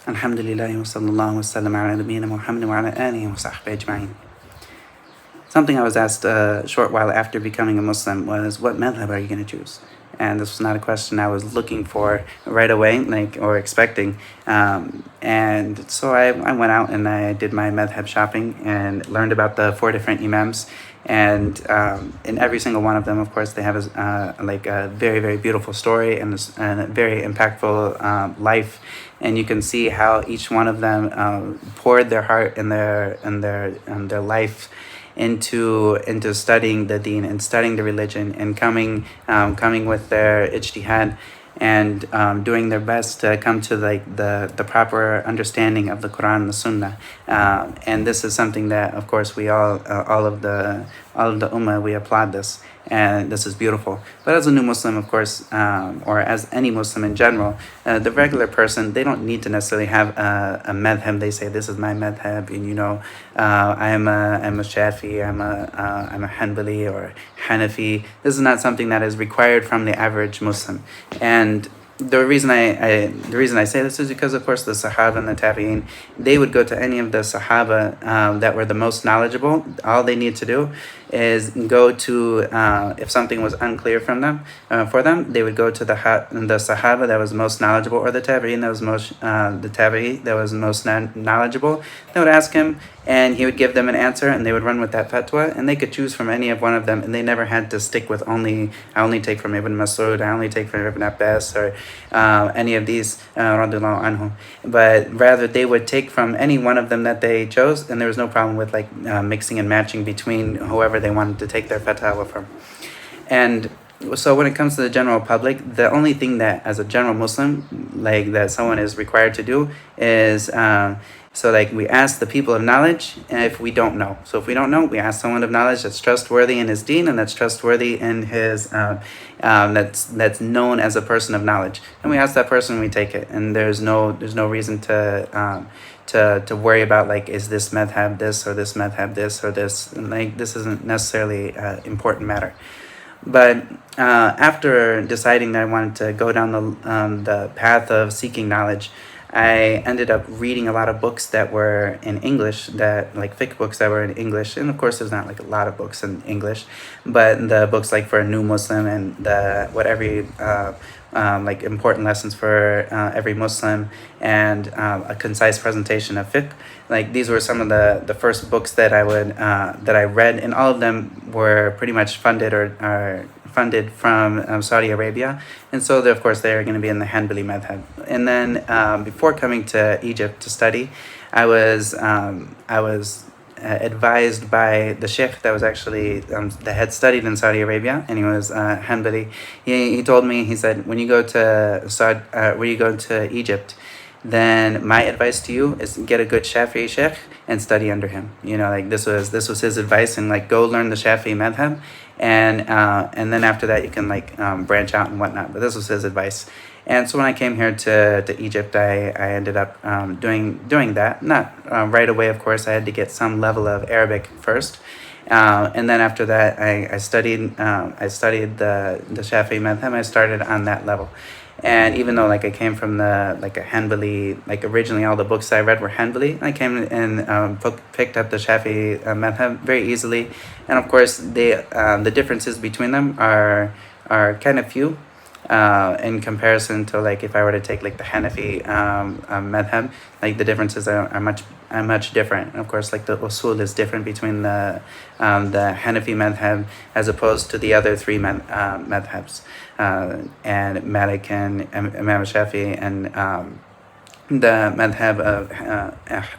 Alhamdulillah wa sallallahu wa sallam ala nabiyyina Muhammad wa ala alihi wa sahbihi ajma'in. Something I was asked a short while after becoming a Muslim was, what madhab are you going to choose? And this was not a question I was looking for right away, or expecting. And so I went out and I did my madhab shopping and learned about the 4 different imams. And in every single one of them, of course, they have a very, very beautiful story and a very impactful life. And you can see how each one of them poured their heart and their life into studying the deen and studying the religion and coming with their ijtihad and doing their best to come to the proper understanding of the Quran and the Sunnah. And this is something that, of course, we all of the ummah, we applaud this. And this is beautiful. But as a new Muslim, of course, or as any Muslim in general, the regular person, they don't need to necessarily have a madhab. They say, this is my madhab, and I'm a Shafi'i, I'm a Hanbali or Hanafi. This is not something that is required from the average Muslim. And the reason I say this is because, of course, the Sahaba and the Tabi'in, they would go to any of the Sahaba that were the most knowledgeable. All they need to do is go to, if something was unclear for them, they would go to the Sahaba that was most knowledgeable, or the Tabi'in that was the Tabi'i that was most knowledgeable. They would ask him, and he would give them an answer, and they would run with that fatwa, and they could choose from any of one of them, and they never had to stick with I only take from Ibn Mas'ud, I only take from Ibn Abbas, or any of these, radiyallahu anhu. But rather, they would take from any one of them that they chose, and there was no problem with mixing and matching between whoever they wanted to take their fatwa from. And so when it comes to the general public, the only thing that, as a general Muslim, that someone is required to do is, we ask the people of knowledge if we don't know. So if we don't know, we ask someone of knowledge that's trustworthy in his deen and that's trustworthy in his, that's known as a person of knowledge. And we ask that person, and we take it. And there's no reason to worry about, is this madhab this, or this madhab this, or this. And, this isn't necessarily an important matter. But after deciding that I wanted to go down the path of seeking knowledge, I ended up reading a lot of books that were in English, fiqh books that were in English. And of course, there's not a lot of books in English, but the books for a new Muslim and important lessons for every Muslim, and a concise presentation of fiqh. These were some of the first books that I read, and all of them were pretty much funded from Saudi Arabia, and so of course they are going to be in the Hanbali Madhab. And then before coming to Egypt to study, I was advised by the sheikh that was actually that had studied in Saudi Arabia, and he was Hanbali. He told me, he said, when you go to Egypt, then my advice to you is get a good Shafi'i sheikh and study under him. This was his advice, and go learn the Shafi'i Madhab, and then after that you can branch out and whatnot. But this was his advice. And so when I came here to Egypt, I ended up doing that. Not right away, of course. I had to get some level of Arabic first, and then after that, I studied the Shafi'i Madhab. I started on that level. And even though I came from a Hanbali, originally all the books I read were Hanbali, I came and picked up the Shafi'i Madhab very easily. And of course, the differences between them are kind of few. In comparison to if I were to take the Hanafi madhab, the differences are much different. And of course, the usul is different between the Hanafi madhab as opposed to the other 3 madhabs, and Malik and Imam Shafi'i, and the madhab of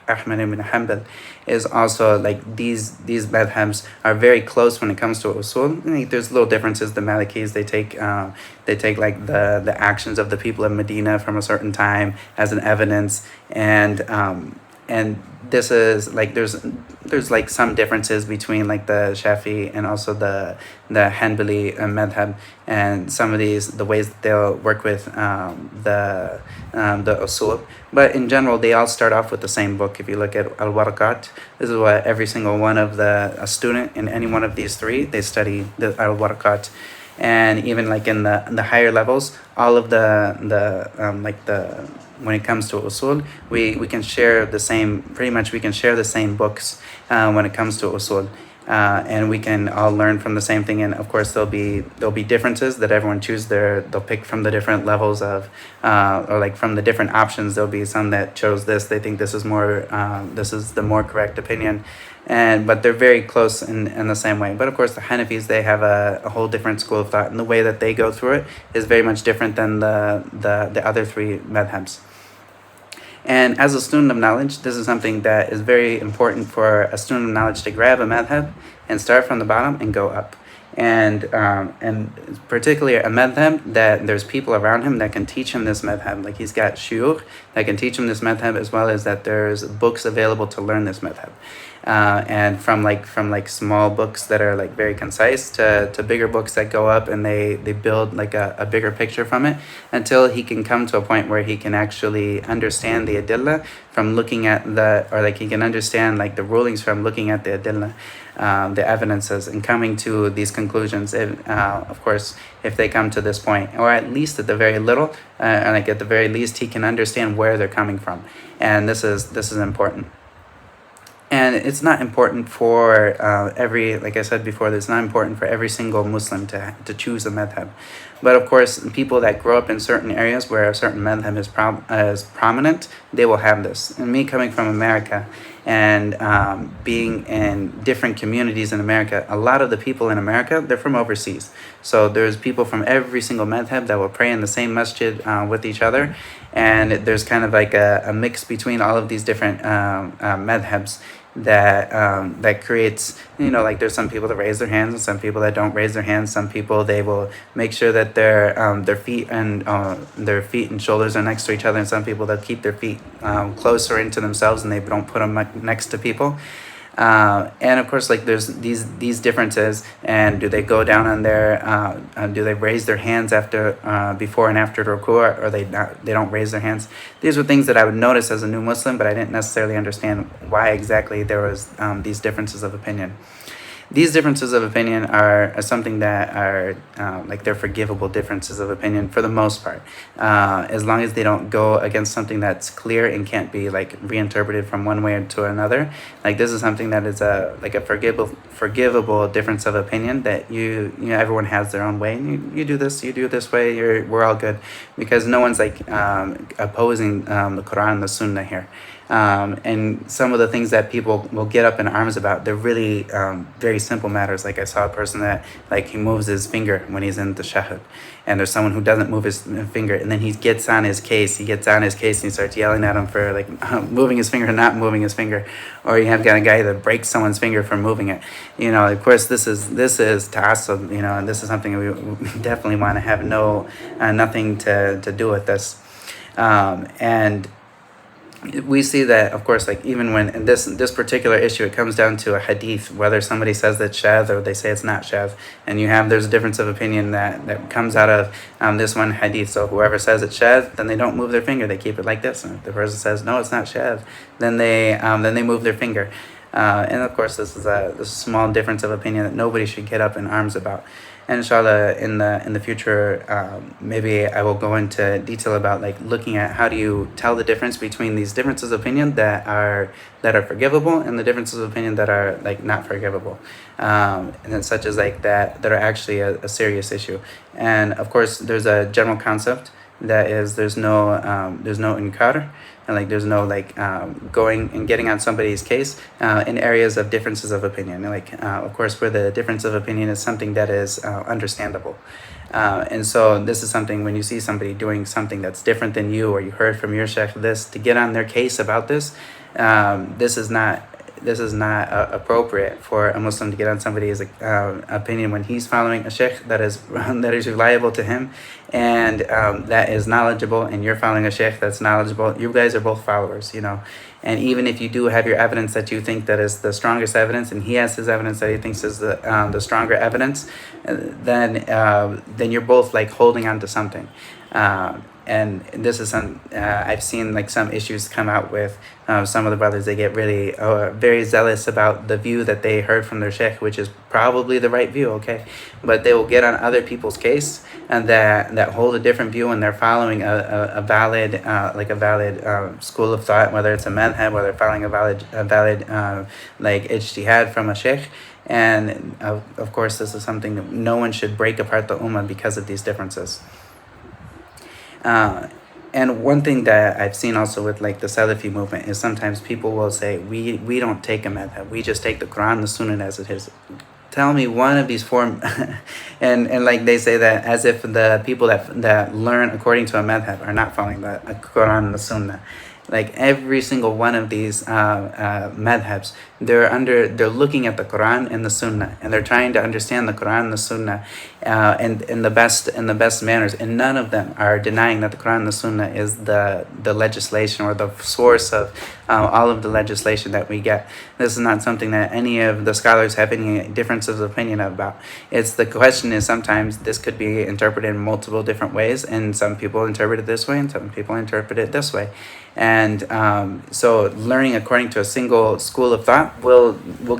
Ahmad ibn Hanbal is also these madhabs are very close when it comes to usul. There's little differences. The Malikis, they take the actions of the people of Medina from a certain time as an evidence, and this is there's some differences between the Shafi and also the Hanbali madhab, and some of the ways that they'll work with the usul. But in general, they all start off with the same book. If you look at al-Warakat, this is what every single one of a student in any one of these 3, they study the al-Warakat. and even like in the higher levels, all of when it comes to usul, we can share the same, pretty much we can share the same books when it comes to usul. And we can all learn from the same thing, and of course there'll be differences that everyone they'll pick from the different levels of or like from the different options. There'll be some that chose this, they think this is the more correct opinion, but they're very close in the same way. But of course the Hanafis, they have a whole different school of thought, and the way that they go through it is very much different than the other three madhabs. And as a student of knowledge, this is something that is very important for a student of knowledge to grab a madhab and start from the bottom and go up. And particularly a madhab that there's people around him that can teach him this madhab. Like he's got shuyukh that can teach him this madhab, as well as that there's books available to learn this madhab. And from small books that are like very concise to bigger books that go up and they build like a bigger picture from it, until he can come to a point where he can actually understand the adillah from looking at he can understand like the rulings from looking at the adillah, the evidences, and coming to these conclusions. Of course, if they come to this point, or at least at the very little, at the very least, he can understand where they're coming from, and this is important. And it's not important for like I said before, it's not important for every single Muslim to choose a madhab. But of course, people that grow up in certain areas where a certain madhab is prominent, they will have this. And me coming from America and being in different communities in America, a lot of the people in America, they're from overseas. So there's people from every single madhab that will pray in the same masjid with each other. And there's kind of like a mix between all of these different madhabs that creates, like there's some people that raise their hands and some people that don't raise their hands. Some people, they will make sure that their feet and shoulders are next to each other, and some people that keep their feet closer into themselves and they don't put them next to people. And of course, like there's these differences, and do they go down on do they raise their hands before and after ruku', or they don't raise their hands? These were things that I would notice as a new Muslim, but I didn't necessarily understand why exactly there was these differences of opinion. These differences of opinion are something that are they're forgivable differences of opinion for the most part, as long as they don't go against something that's clear and can't be like reinterpreted from one way to another. Like this is something that is a forgivable difference of opinion, that everyone has their own way. And you do this way, we're all good, because no one's opposing the Quran and the Sunnah here. And some of the things that people will get up in arms about, they're really very simple matters. Like I saw a person that he moves his finger when he's in the shahud, and there's someone who doesn't move his finger, and then he gets on his case and he starts yelling at him for moving his finger and not moving his finger. Or you have got a guy that breaks someone's finger for moving it. Of course this is ta'assub, and this is something we definitely want to have nothing to do with this. And we see that, of course, even when in this particular issue, it comes down to a hadith, whether somebody says that shadh or they say it's not shadh, and there's a difference of opinion that comes out of this one hadith. So whoever says it's shadh, then they don't move their finger, they keep it like this. And if the person says no, it's not shadh, then they move their finger. And of course, this is a small difference of opinion that nobody should get up in arms about. And inshallah, in the future, maybe I will go into detail about looking at how do you tell the difference between these differences of opinion that are forgivable and the differences of opinion that are not forgivable, and then such as that are actually a serious issue. And of course, there's a general concept that is there's no inkar, and there's no going and getting on somebody's case in areas of differences of opinion. Of course, where the difference of opinion is something that is understandable. And so this is something, when you see somebody doing something that's different than you, or you heard from your sheikh to get on their case about this, this is not appropriate for a Muslim to get on somebody's opinion when he's following a sheikh that is reliable to him, and that is knowledgeable, and you're following a sheikh that's knowledgeable. You guys are both followers, And even if you do have your evidence that you think that is the strongest evidence, and he has his evidence that he thinks is the stronger evidence, then you're both holding on to something. and this is I've seen like some issues come out with some of the brothers. They get really very zealous about the view that they heard from their sheikh, which is probably the right view, okay, but they will get on other people's case and that hold a different view, and they're following a valid school of thought, whether it's a madhab, whether they're following a valid like ijtihad from a sheikh. And of course, this is something that no one should break apart the ummah because of these differences. And one thing that I've seen also with like the Salafi movement is sometimes people will say, we don't take a madhab, we just take the Quran, the Sunnah as it is. Tell me one of these four, and like they say that as if the people that learn according to a madhab are not following the Quran and the Sunnah. Like every single one of these madhabs, they're looking at the Quran and the Sunnah, and they're trying to understand the Quran and the Sunnah, and in the best manners. And none of them are denying that the Quran and the Sunnah is the legislation or the source of all of the legislation that we get. This is not something that any of the scholars have any differences of opinion about. The question is sometimes this could be interpreted in multiple different ways, and some people interpret it this way, and some people interpret it this way. And so learning according to a single school of thought will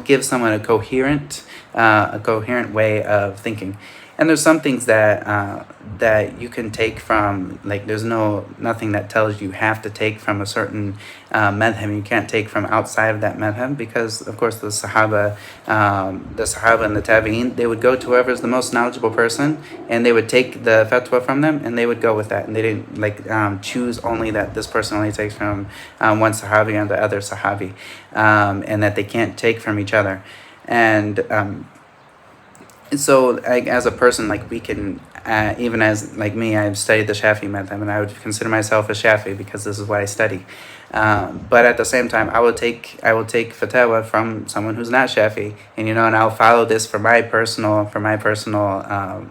give someone a coherent way of thinking. And there's some things that you can take from, like there's nothing that tells you have to take from a certain madhab. You can't take from outside of that madhab, because of course the Sahaba and the Tabi'een, they would go to whoever's the most knowledgeable person, and they would take the fatwa from them, and they would go with that, and they didn't choose only that this person only takes from one Sahabi and the other Sahabi, and that they can't take from each other. And so like as a person, like we can even as like me, I've studied the Shafi'i Madhab, and I would consider myself a Shafi'i because this is what I study. But at the same time, I will take fatwa from someone who's not Shafi'i, and and I'll follow this for my personal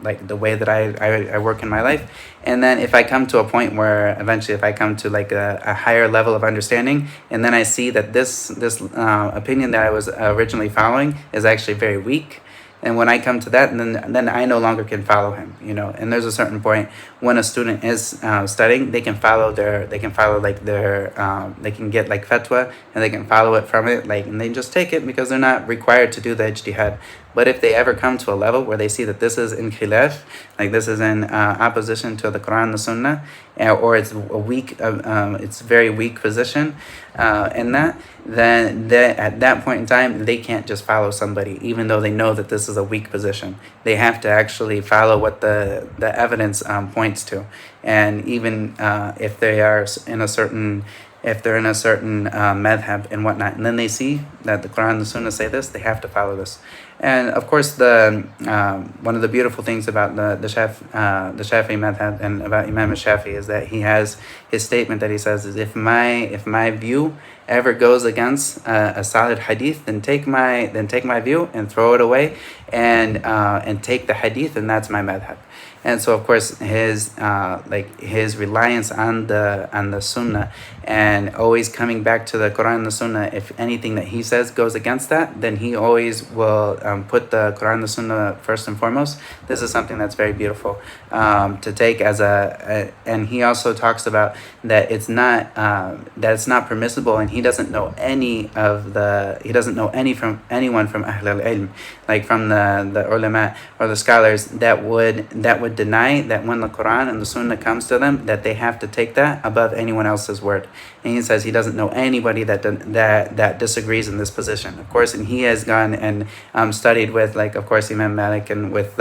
like the way that I work in my life. And then if I come to a point where eventually, if I come to like a higher level of understanding, and then I see that this opinion that I was originally following is actually very weak. And when I come to that, then I no longer can follow him, And there's a certain point when a student is studying, they can they can get like fatwa, and they can follow it from it, and they just take it because they're not required to do the ijtihad. But if they ever come to a level where they see that this is in khilaf, like this is in opposition to the Quran and the Sunnah, or it's it's very weak position, then at that point in time, they can't just follow somebody, even though they know that this is a weak position. They have to actually follow what the evidence points to, and even if they are in a certain madhab and whatnot, and then they see that the Quran and the Sunnah say this, they have to follow this. And of course, the one of the beautiful things about the Shafi'i madhab and about Imam Shafi'i is that he has his statement that he says is, if my view ever goes against a solid hadith, then take my view and throw it away, and take the hadith, and that's my madhab. And so of course his reliance on the Sunnah, and always coming back to the Quran and the Sunnah, if anything that he says goes against that, then he always will put the Quran and the Sunnah first and foremost. This is something that's very beautiful to take as and he also talks about that it's not permissible, and he doesn't know anyone from Ahl al-Ilm, like from the ulama or the scholars that would deny that when the Quran and the Sunnah comes to them, that they have to take that above anyone else's word. And he says he doesn't know anybody that disagrees in this position. Of course, and he has gone and studied with, like, of course, Imam Malik, and with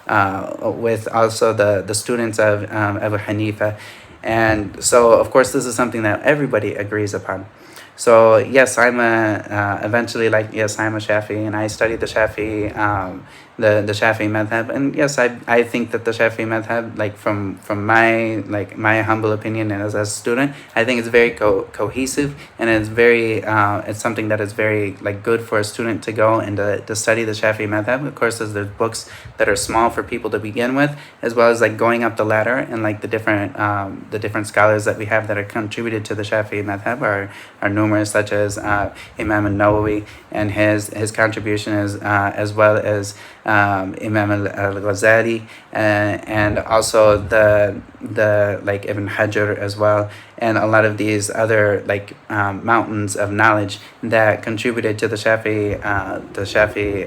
also the students of Abu Hanifa. And so, of course, this is something that everybody agrees upon. So yes, I'm a Shafi'i, and I studied the Shafi'i the Shafi'i Madhab, and yes, I think that the Shafi'i Madhab, like from my humble opinion and as a student, I think it's very cohesive, and it's very it's something that is very good for a student to go and to study the Shafi'i Madhab. Of course, there's books that are small for people to begin with, as well as going up the ladder, and the different scholars that we have that are contributed to the Shafi'i Madhab are numerous. numerous, such as Imam al-Nawawi and his contribution as well as Imam al-Ghazali, and also the like Ibn Hajar as well, and a lot of these other like mountains of knowledge that contributed to the Shafi'i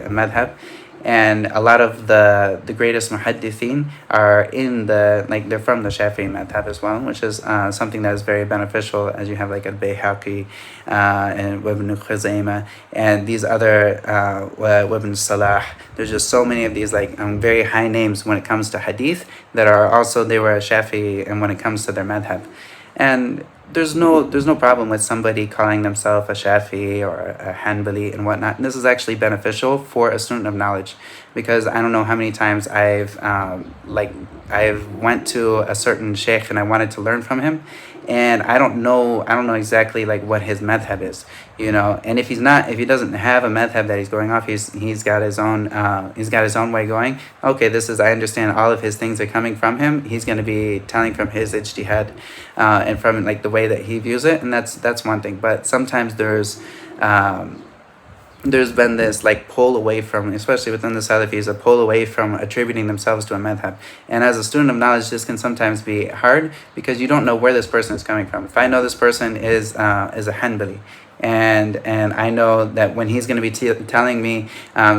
Madhab. And a lot of the greatest muhaddithin are they're from the Shafi'i Madhab as well, which is something that is very beneficial, as you have like al-Bayhaqi and Ibn Khuzaymah and these other Ibn Salah. There's just so many of these like very high names when it comes to hadith that are also, they were a Shafi'i, and when it comes to their madhab. And there's no problem with somebody calling themselves a Shafi'i or a Hanbali and whatnot. And this is actually beneficial for a student of knowledge, because I don't know how many times I've went to a certain sheikh and I wanted to learn from him, and I don't know exactly like what his madhab is, and if he doesn't have a madhab that he's going off, he's got his own way going. Okay, I understand all of his things are coming from him. He's going to be telling from his ijtihad and from like the way that he views it, and that's one thing. But sometimes there's been this like pull away from, especially within the Salafis, a pull away from attributing themselves to a madhab. And as a student of knowledge, this can sometimes be hard, because you don't know where this person is coming from. If I know this person is a Hanbali, and I know that when he's going to be telling me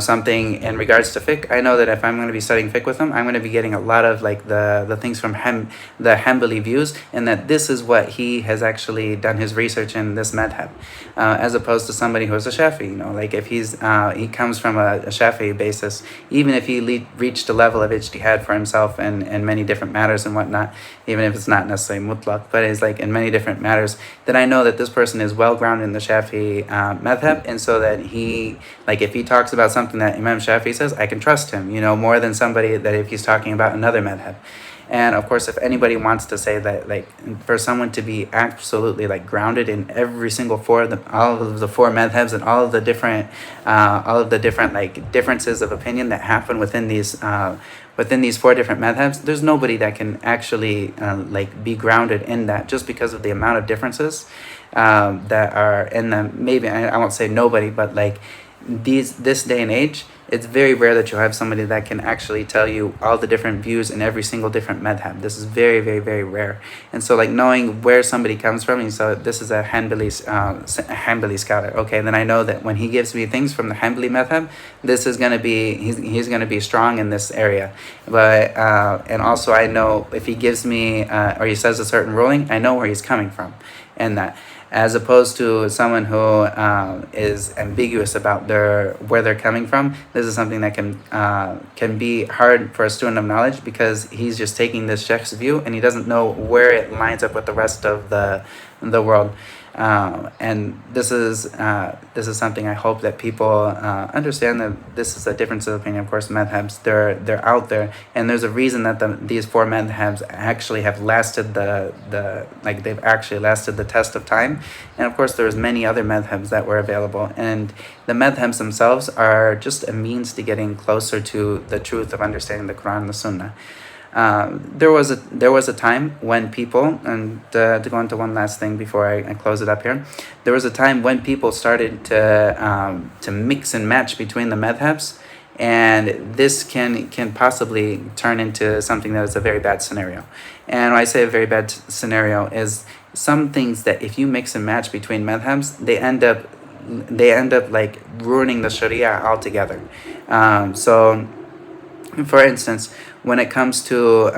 something in regards to fiqh, I know that if I'm going to be studying fiqh with him, I'm going to be getting a lot of like the things from the Hanbali views, and that this is what he has actually done his research in this madhab, as opposed to somebody who is a Shafi'i. Like if he comes from a Shafi'i basis, even if he reached a level of ijtihad for himself in many different matters and whatnot, even if it's not necessarily mutlaq, but it's like in many different matters, then I know that this person is well grounded in the Shafi'i madhab, and so that if he talks about something that Imam Shafi'i says, I can trust him, more than somebody that if he's talking about another madhab. And of course, if anybody wants to say that, like, for someone to be absolutely like grounded in every single all of the four madhabs and all of the different like differences of opinion that happen within these four different madhabs, there's nobody that can actually be grounded in that, just because of the amount of differences that are in them. Maybe I won't say nobody, but like this day and age, it's very rare that you'll have somebody that can actually tell you all the different views in every single different madhab. This is very, very, very rare. And so like knowing where somebody comes from, and so this is a Hanbali scholar, okay, then I know that when he gives me things from the Hanbali madhab, this is going to be, he's going to be strong in this area. But and also I know if he gives me or he says a certain ruling, I know where he's coming from and that. As opposed to someone who is ambiguous about where they're coming from. This is something that can be hard for a student of knowledge, because he's just taking this sheikh's view and he doesn't know where it lines up with the rest of the world. And this is something I hope that people understand, that this is a difference of opinion. Of course, madhabs, they're out there, and there's a reason that these four madhabs actually have lasted they've actually lasted the test of time. And of course, there's many other madhabs that were available, and the madhabs themselves are just a means to getting closer to the truth of understanding the Quran and the Sunnah. There was a time when people, and to go into one last thing before I close it up here, there was a time when people started to mix and match between the madhabs, and this can possibly turn into something that is a very bad scenario. And when I say a very bad scenario, is some things that if you mix and match between madhabs, they end up like ruining the Sharia altogether. So for instance, when it comes to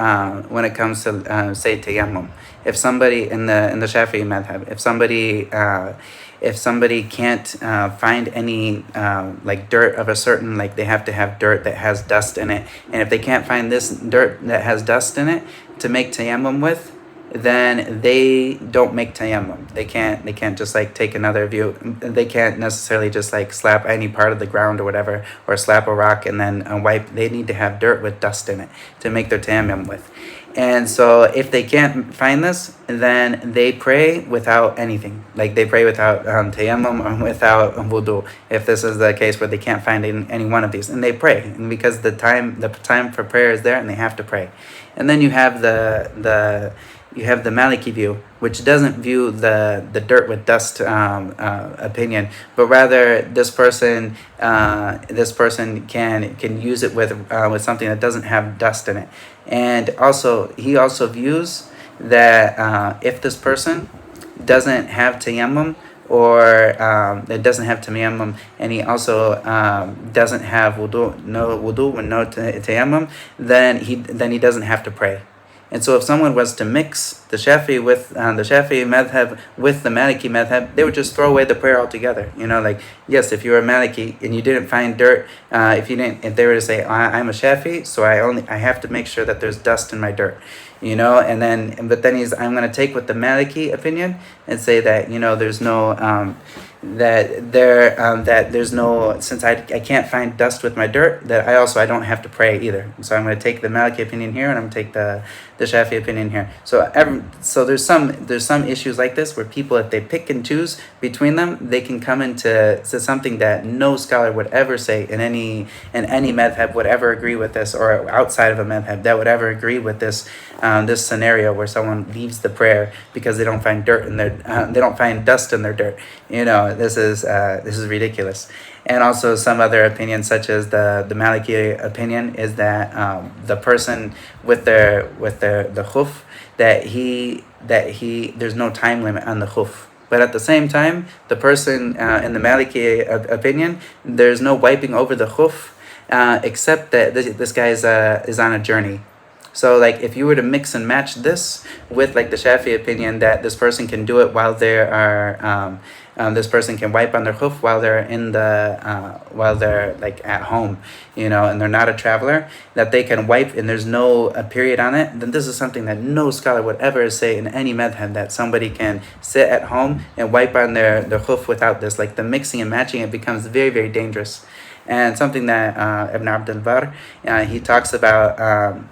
say tayammum, if somebody in the Shafi'i madhab, if somebody can't find any like dirt of a certain, like they have to have dirt that has dust in it, and if they can't find this dirt that has dust in it to make tayammum with, then they don't make tayammum. They can't just like take another view. They can't necessarily just like slap any part of the ground or whatever, or slap a rock and then wipe. They need to have dirt with dust in it to make their tayammum with. And so if they can't find this, then they pray without anything. Like they pray without tayammum or without wudu. If this is the case where they can't find any one of these, and they pray, and because the time for prayer is there, and they have to pray. And then you have the Maliki view, which doesn't view the dirt with dust opinion, but rather this person can use it with something that doesn't have dust in it. And also he also views that if this person doesn't have tayammum, or that doesn't have tayammum, and he also doesn't have no wudu and no tayammum, then he doesn't have to pray. And so if someone was to mix the Shafi'i with the Shafi'i Madhab with the Maliki Madhab, they would just throw away the prayer altogether. Like, yes, if you were a Maliki and you didn't find dirt, if they were to say, I'm a Shafi'i, so I have to make sure that there's dust in my dirt. But then I'm going to take with the Maliki opinion and say that there's no that there's no, since I can't find dust with my dirt, that I don't have to pray either. So I'm going to take the Maliki opinion here, and I'm going to take the Shafi'i opinion here. So there's some issues like this where people, if they pick and choose between them, they can come into something that no scholar would ever say in any madhab would ever agree with this, or outside of a madhab that would ever agree with this scenario where someone leaves the prayer because they don't find dirt in their they don't find dust in their dirt. This is ridiculous. And also some other opinions, such as the Maliki opinion, is that the person with the khuf, that there's no time limit on the khuf. But at the same time, the person in the Maliki opinion, there's no wiping over the khuf, except that this guy is on a journey. So like if you were to mix and match this with like the Shafi'i opinion that this person can do it while they are this person can wipe on their khuf while they're like at home, and they're not a traveler, that they can wipe and there's no period on it, then this is something that no scholar would ever say in any madhab, that somebody can sit at home and wipe on their khuf without this. Like the mixing and matching, it becomes very, very dangerous. And something that Ibn Abdul Barr, he talks about, and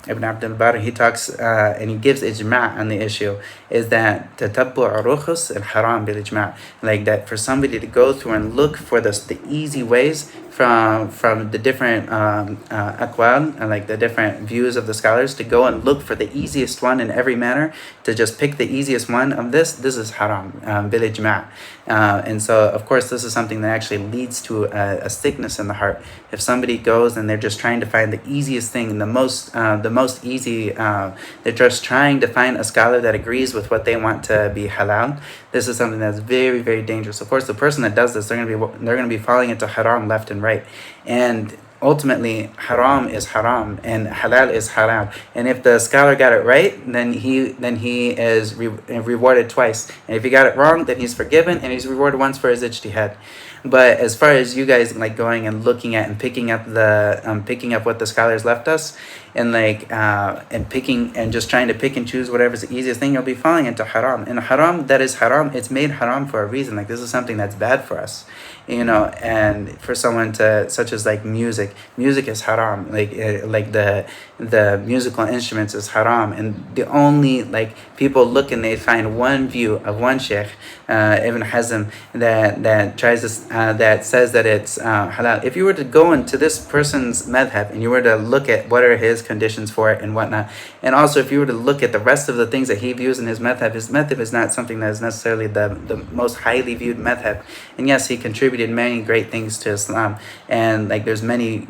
he gives ijma' on the issue, is that tatabbu' rukhus al-haram bil-ijma', like that for somebody to go through and look for the easy ways from the different aqwal, and like the different views of the scholars, to go and look for the easiest one in every matter, to just pick the easiest one of this is haram bil ijma'. And so of course this is something that actually leads to a sickness in the heart. If somebody goes and they're just trying to find the easiest thing and the most easy, they're just trying to find a scholar that agrees with what they want to be halal, this is something that's very, very dangerous. Of course, the person that does this, they're going to be falling into haram left and right. And ultimately, haram is haram and halal is halal. And if the scholar got it right, then he is rewarded twice. And if he got it wrong, then he's forgiven and he's rewarded once for his ijtihad. But as far as you guys like going and looking at and picking up what the scholars left us, and and just trying to pick and choose whatever's the easiest thing, you'll be falling into haram. And haram that is haram, it's made haram for a reason. Like this is something that's bad for us, and for someone such as like music is haram. Like the musical instruments is haram, and the only like people look and they find one view of one sheikh, Ibn Hazm, that tries to that says that it's halal. If you were to go into this person's madhab and you were to look at what are his conditions for it and whatnot, and also if you were to look at the rest of the things that he views in his madhab is not something that is necessarily the most highly viewed madhab. And yes, he contributed many great things to Islam, and like there's many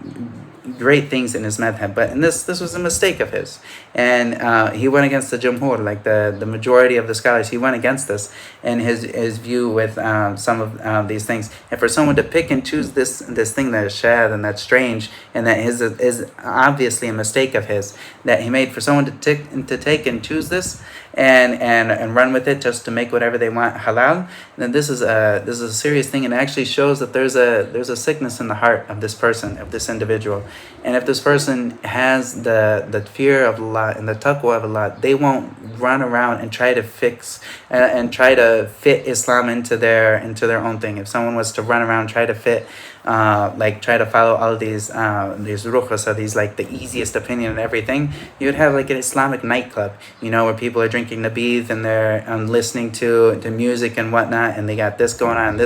great things in his madhab, but in this was a mistake of his, and he went against the jumhur, like the majority of the scholars. He went against this and his view with some of these things. And for someone to pick and choose this thing that is shad and that's strange, and that is obviously a mistake of his that he made, for someone to take and choose this and run with it just to make whatever they want halal, then this is a serious thing, and it actually shows that there's a sickness in the heart of this person, of this individual. And if this person has the fear of Allah and the taqwa of Allah, they won't run around and try to fix and try to fit Islam into their own thing. If someone was to run around try to fit try to follow all of these rukhas, or these like the easiest opinion and everything, you would have like an Islamic nightclub, where people are drinking nabidh and they're listening to music and whatnot, and they got this going on,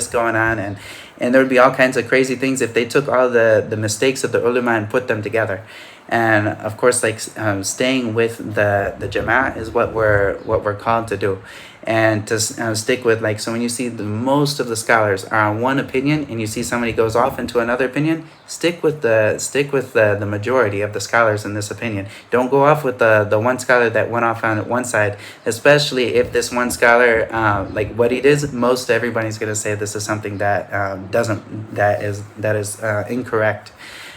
and there would be all kinds of crazy things if they took all the mistakes of the ulama and put them together. And of course, like staying with the Jama'ah is what we're called to do, and to stick with, like, so when you see most of the scholars are on one opinion and you see somebody goes off into another opinion, stick with the majority of the scholars in this opinion. Don't go off with the one scholar that went off on one side, especially if this one scholar, like what he did, most everybody's going to say this is something that that is incorrect.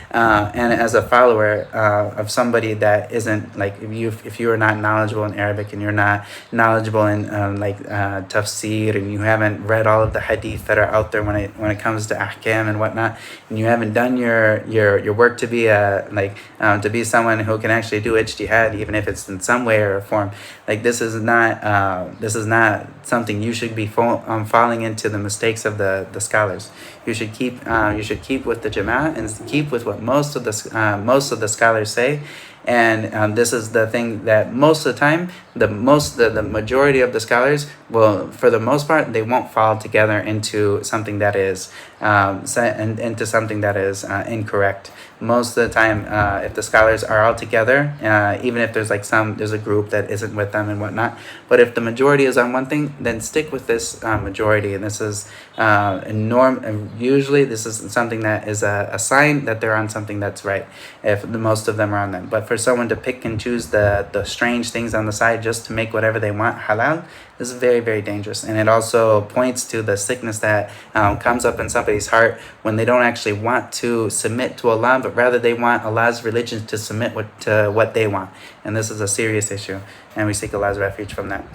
And as a follower of somebody that isn't, like, if you are not knowledgeable in Arabic and you're not knowledgeable in tafsir, and you haven't read all of the hadith that are out there when it comes to ahkam and whatnot, and you haven't done your work to be to be someone who can actually do ijtihad, even if it's in some way or form, like this is not something you should be falling into the mistakes of the scholars. You should keep with the Jama'ah and keep with what most of the scholars say. And this is the thing that most of the time, the majority of the scholars will, for the most part, they won't fall together into something that is into something that is incorrect. Most of the time, if the scholars are all together, even if there's a group that isn't with them and whatnot, but if the majority is on one thing, then stick with this majority. And this is a norm. And usually, this is something that is a sign that they're on something that's right, if the most of them are on them. But for someone to pick and choose the strange things on the side just to make whatever they want halal, this is very, very dangerous. And it also points to the sickness that comes up in somebody's heart when they don't actually want to submit to Allah, but rather they want Allah's religion to submit to what they want. And this is a serious issue, and we seek Allah's refuge from that.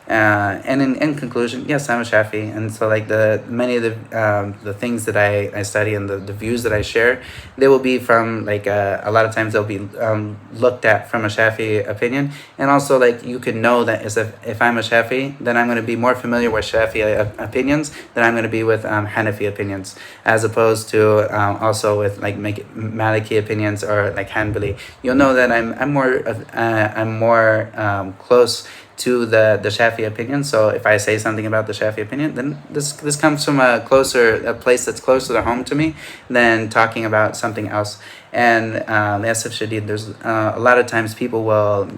And in conclusion, yes, I'm a Shafi'i, and so like many of the things that I study and the views that I share, they will be from a lot of times they'll be looked at from a Shafi'i opinion. And also, like, you can know that if I'm a Shafi'i, then I'm going to be more familiar with Shafi'i opinions than I'm going to be with Hanafi opinions, as opposed to also with Maliki opinions or like Hanbali. You'll know that I'm more close to the Shafi'i opinion. So if I say something about the Shafi'i opinion, then this comes from a place that's closer to home to me than talking about something else. And Asif Shadid, there's a lot of times people will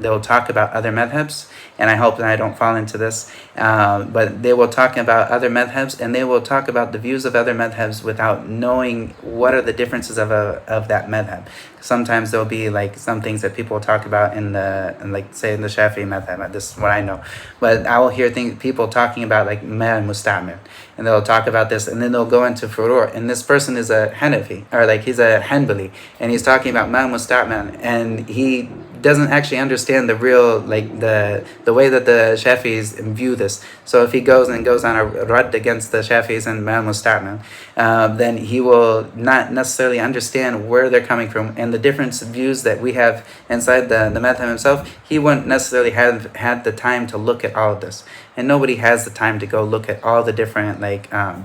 they'll talk about other madhabs, and I hope that I don't fall into this, but they will talk about other madhabs, and they will talk about the views of other madhabs without knowing what are the differences of that madhab. Sometimes there'll be like some things that people talk about in the Shafi'i madhab. This is what I know, but I will hear people talking about like ma musta'mil, and they'll talk about this, and then they'll go into furur, and this person is a Hanafi, or like he's a Hanbali, and he's talking about ma musta'mil, and he doesn't actually understand the real, like the way that the Shafi'is view this. So if he goes on a rad against the Shafi'is and ma musta'mil, then he will not necessarily understand where they're coming from and the different views that we have inside the madhab himself. He wouldn't necessarily have had the time to look at all of this, and nobody has the time to go look at all the different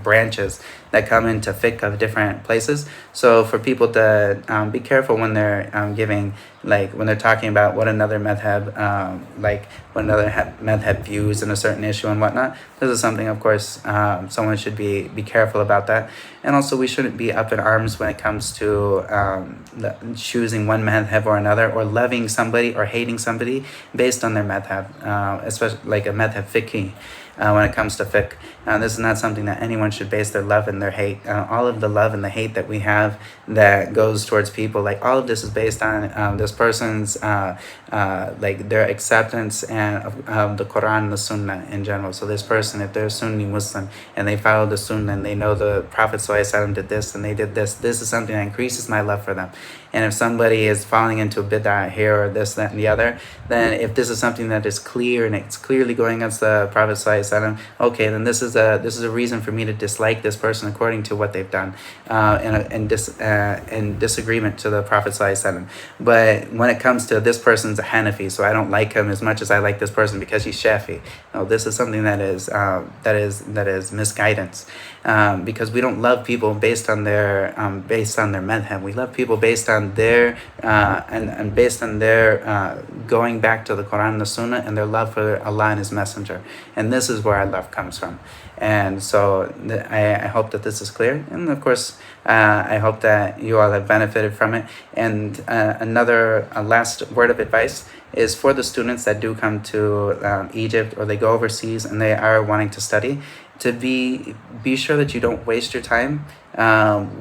branches that come into fiqh of different places. So for people to be careful when they're giving, when they're talking about what another madhab madhab views in a certain issue and whatnot. This is something, of course, someone should be careful about that. And also, we shouldn't be up in arms when it comes to choosing one madhab or another, or loving somebody or hating somebody based on their madhab, especially like a madhab fiqhi. When it comes to fiqh, this is not something that anyone should base their love and their hate. All of the love and the hate that we have that goes towards people, like all of this is based on this person's their acceptance and of the Quran and the Sunnah in general. So this person, if they're a Sunni Muslim and they follow the Sunnah and they know the Prophet ﷺ did this and they did this, this is something that increases my love for them. And if somebody is falling into a bid'ah here or this, that, and the other, then if this is something that is clear and it's clearly going against the Prophet ﷺ, okay, then this is a reason for me to dislike this person according to what they've done, in disagreement to the Prophet ﷺ. But when it comes to this person's a Hanafi, so I don't like him as much as I like this person because he's Shafi. No, this is something that is misguidance, because we don't love people based on their madhab. We love people based on their and based on their going back to the Quran and the Sunnah and their love for Allah and His Messenger. And this is is where our love comes from. And so I hope that this is clear. And of course, I hope that you all have benefited from it. And another last word of advice is for the students that do come to Egypt, or they go overseas and they are wanting to study, to be sure that you don't waste your time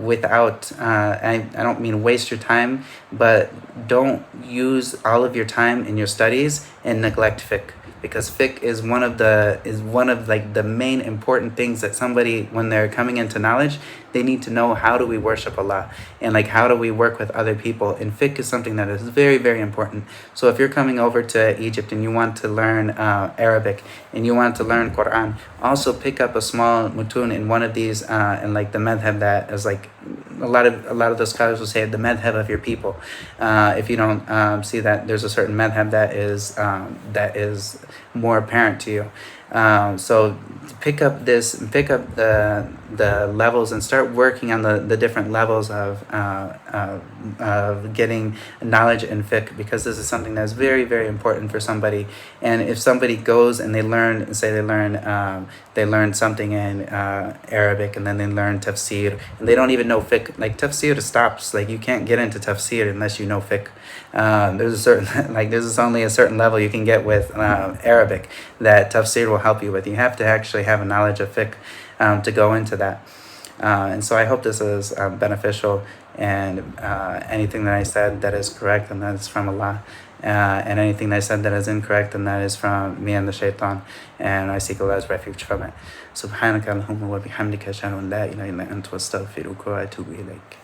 without, I don't mean waste your time, but don't use all of your time in your studies and neglect fiqh. Because fiqh is one of the main important things that somebody, when they're coming into knowledge, they need to know, how do we worship Allah, and like how do we work with other people. And fiqh is something that is very, very important. So if you're coming over to Egypt and you want to learn Arabic and you want to learn Quran, also pick up a small mutun in one of these, and like the madhab that is like a lot of the scholars will say the madhab of your people. If you don't see that there's a certain madhab that is more apparent to you. So pick up the levels and start working on the different levels of getting knowledge in fiqh, because this is something that's very, very important for somebody. And if somebody goes and they learn something in Arabic, and then they learn tafsir, and they don't even know fiqh, like tafsir stops. Like you can't get into tafsir unless you know fiqh. There's a certain there's only a certain level you can get with Arabic that tafsir will help you with. You have to actually have a knowledge of fiqh to go into that. And so I hope this is beneficial, and anything that I said that is correct, and that is from Allah, and anything that I said that is incorrect, and that is from me and the shaitan, and I seek Allah's refuge from it. Subhanaka Allahumma wa bihamdika ashhadu an la ilaha illa anta astaghfiruka wa atubu ilayk.